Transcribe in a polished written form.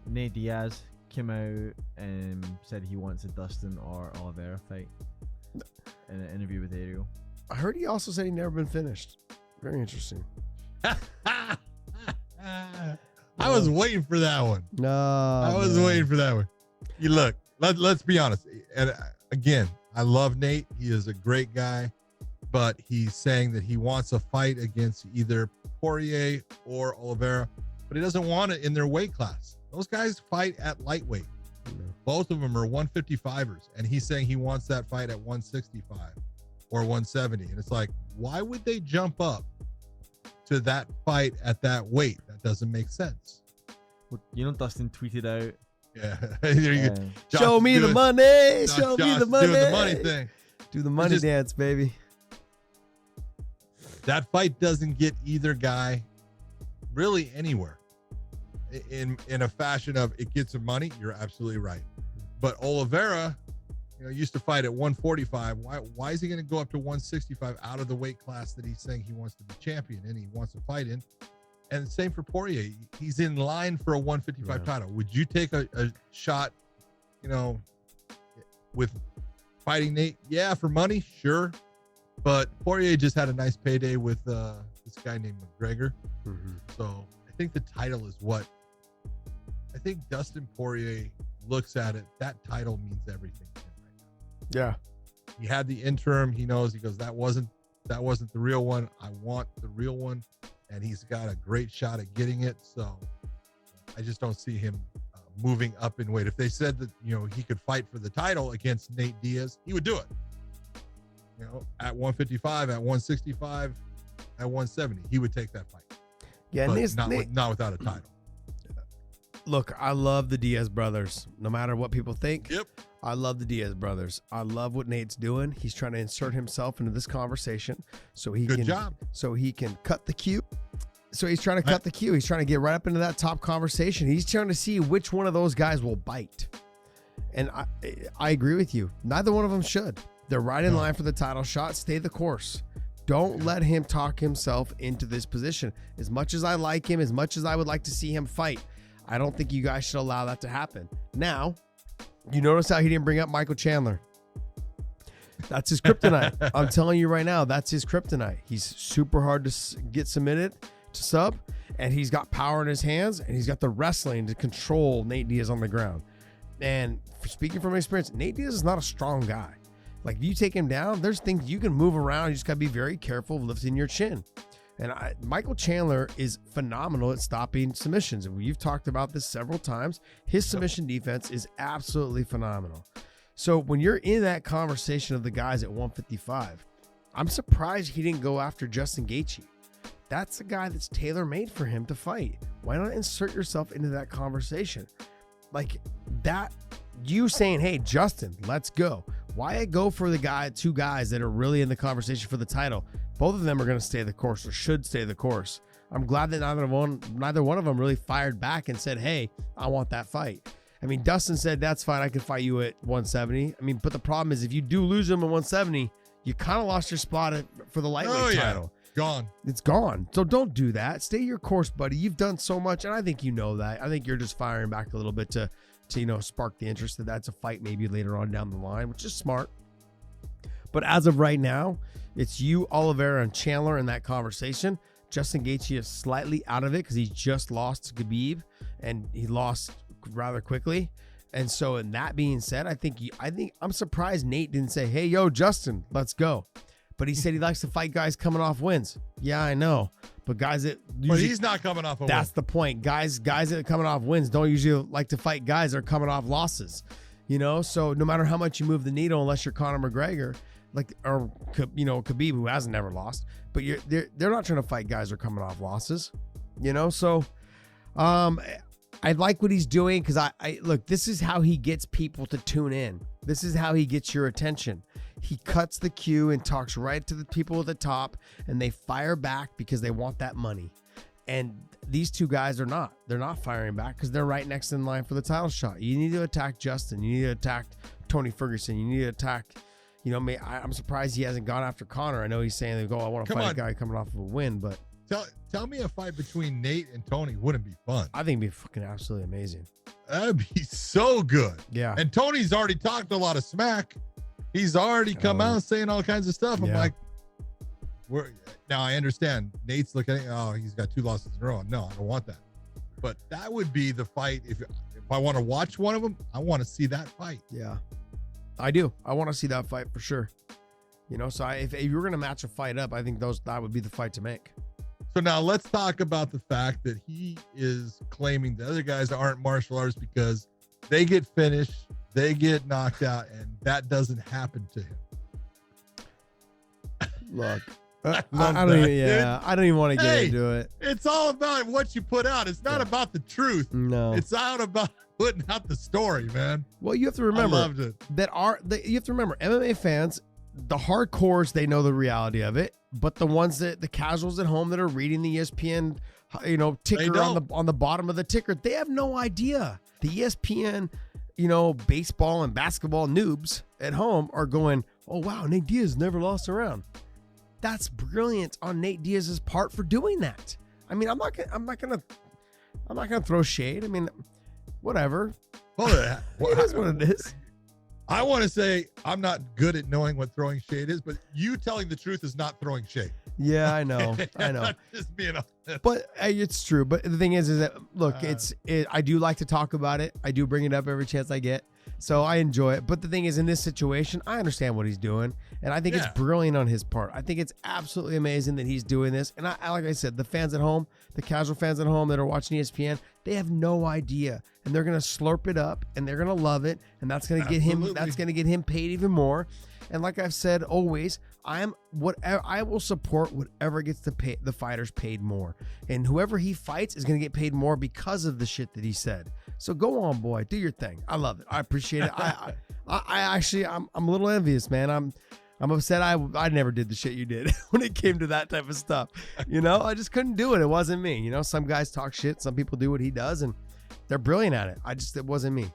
Nate Diaz came out and said he wants a Dustin or Oliveira fight in an interview with Ariel. I heard he also said he'd never been finished. Very interesting. I was waiting for that one. No, I was waiting for that one. You look, let's be honest. And again, I love Nate. He is a great guy, but he's saying that he wants a fight against either Poirier or Oliveira, but he doesn't want it in their weight class. Those guys fight at lightweight. Both of them are 155ers, and he's saying he wants that fight at 165 or 170. And it's like, why would they jump up to that fight at that weight? That doesn't make sense. Well, you know, Dustin tweeted out. Yeah. There you go. Show me the money. Show me the money. Doing the money thing. Do the money dance, baby. That fight doesn't get either guy really anywhere in a fashion of it gets some money. You're absolutely right. But Oliveira, used to fight at 145. Why is he going to go up to 165 out of the weight class that he's saying he wants to be champion in, he wants to fight in? And same for Poirier. He's in line for a 155 title. Would you take a shot, with fighting Nate? Yeah, for money, sure. But Poirier just had a nice payday with this guy named McGregor. Mm-hmm. So I think the title is what I think Dustin Poirier looks at it. That title means everything to him right now. Yeah. He had the interim. He knows. He goes, that wasn't the real one. I want the real one. And he's got a great shot at getting it. So I just don't see him moving up in weight. If they said that, he could fight for the title against Nate Diaz, he would do it. At 155, at 165, at 170, he would take that fight. Yeah, but not without a title. Look, I love the Diaz brothers. No matter what people think, yep. I love the Diaz brothers. I love what Nate's doing. He's trying to insert himself into this conversation so he can cut the queue. So he's trying to cut the queue. He's trying to get right up into that top conversation. He's trying to see which one of those guys will bite. And I agree with you. Neither one of them should. They're right in line for the title shot. Stay the course. Don't let him talk himself into this position. As much as I like him, as much as I would like to see him fight, I don't think you guys should allow that to happen. Now, you notice how he didn't bring up Michael Chandler. That's his kryptonite. I'm telling you right now, that's his kryptonite. He's super hard to get submitted to sub, and he's got power in his hands, and he's got the wrestling to control Nate Diaz on the ground. And speaking from experience, Nate Diaz is not a strong guy. Like, if you take him down, there's things you can move around. You just got to be very careful of lifting your chin. And Michael Chandler is phenomenal at stopping submissions. And you've talked about this several times. His submission defense is absolutely phenomenal. So when you're in that conversation of the guys at 155, I'm surprised he didn't go after Justin Gaethje. That's a guy that's tailor-made for him to fight. Why not insert yourself into that conversation? Like that, you saying, hey, Justin, let's go. Why go for the two guys that are really in the conversation for the title? Both of them are going to stay the course or should stay the course. I'm glad that neither one of them really fired back and said, hey, I want that fight. I mean, Dustin said, that's fine. I can fight you at 170. I mean, but the problem is if you do lose him at 170, you kind of lost your spot for the lightweight title. Gone. It's gone. So don't do that. Stay your course, buddy. You've done so much, and I think you know that. I think you're just firing back a little bit to spark the interest that that's a fight maybe later on down the line, which is smart. But as of right now, it's you, Oliveira, and Chandler in that conversation. Justin Gaethje is slightly out of it because he just lost to Khabib, and he lost rather quickly. And so, in that being said, I think I'm surprised Nate didn't say, "Hey, yo, Justin, let's go." But he said he likes to fight guys coming off wins. Yeah, I know. But guys that but he's not coming off a win. That's the point. Guys that are coming off wins don't usually like to fight guys that are coming off losses. So no matter how much you move the needle, unless you're Conor McGregor, or Khabib, who hasn't never lost, but they're not trying to fight guys that are coming off losses. So I like what he's doing because I look, this is how he gets people to tune in. This is how he gets your attention. He cuts the queue and talks right to the people at the top, and they fire back because they want that money. And these two guys are not. They're not firing back because they're right next in line for the title shot. You need to attack Justin. You need to attack Tony Ferguson. You need to attack, I'm surprised he hasn't gone after Conor. I know he's saying, I want to fight a guy coming off of a win, but tell me a fight between Nate and Tony wouldn't be fun. I think it'd be fucking absolutely amazing. That'd be so good. Yeah. And Tony's already talked a lot of smack. He's already come out saying all kinds of stuff. I'm like, now I understand Nate's looking at, he's got 2 losses in a row. No, I don't want that. But that would be the fight. If I want to watch one of them, I want to see that fight. Yeah, I do. I want to see that fight for sure. You know, so if you were going to match a fight up, I think that would be the fight to make. So now let's talk about the fact that he is claiming the other guys aren't martial artists because they get finished, they get knocked out, and that doesn't happen to him. Look, I don't even want to get into it. It's all about what you put out. It's not about the truth. No, it's out about putting out the story, man. Well, you have to remember I loved it. You have to remember MMA fans, the hardcores, they know the reality of it, but the ones the casuals at home that are reading the ESPN, ticker on the bottom of the ticker, they have no idea. The ESPN, baseball and basketball noobs at home are going, "Oh wow, Nate Diaz never lost a round." That's brilliant on Nate Diaz's part for doing that. I mean, I'm not gonna throw shade. I mean, whatever. Hold on. It is what it is. I want to say I'm not good at knowing what throwing shade is, but you telling the truth is not throwing shade. Yeah, I know. Just being honest. But it's true. But the thing is that look, I do like to talk about it. I do bring it up every chance I get. So I enjoy it. But the thing is, in this situation, I understand what he's doing. And I think it's brilliant on his part. I think it's absolutely amazing that he's doing this. And I like I said, the fans at home, the casual fans at home that are watching ESPN, they have no idea. And they're going to slurp it up and they're going to love it. And that's going to get him paid even more. And like I've said always, I will support whatever gets the fighters paid more. And whoever he fights is going to get paid more because of the shit that he said. So go on, boy, do your thing. I love it. I appreciate it. I'm a little envious, man. I'm upset I never did the shit you did when it came to that type of stuff. I just couldn't do it. It wasn't me. Some guys talk shit. Some people do what he does and they're brilliant at it. It wasn't me.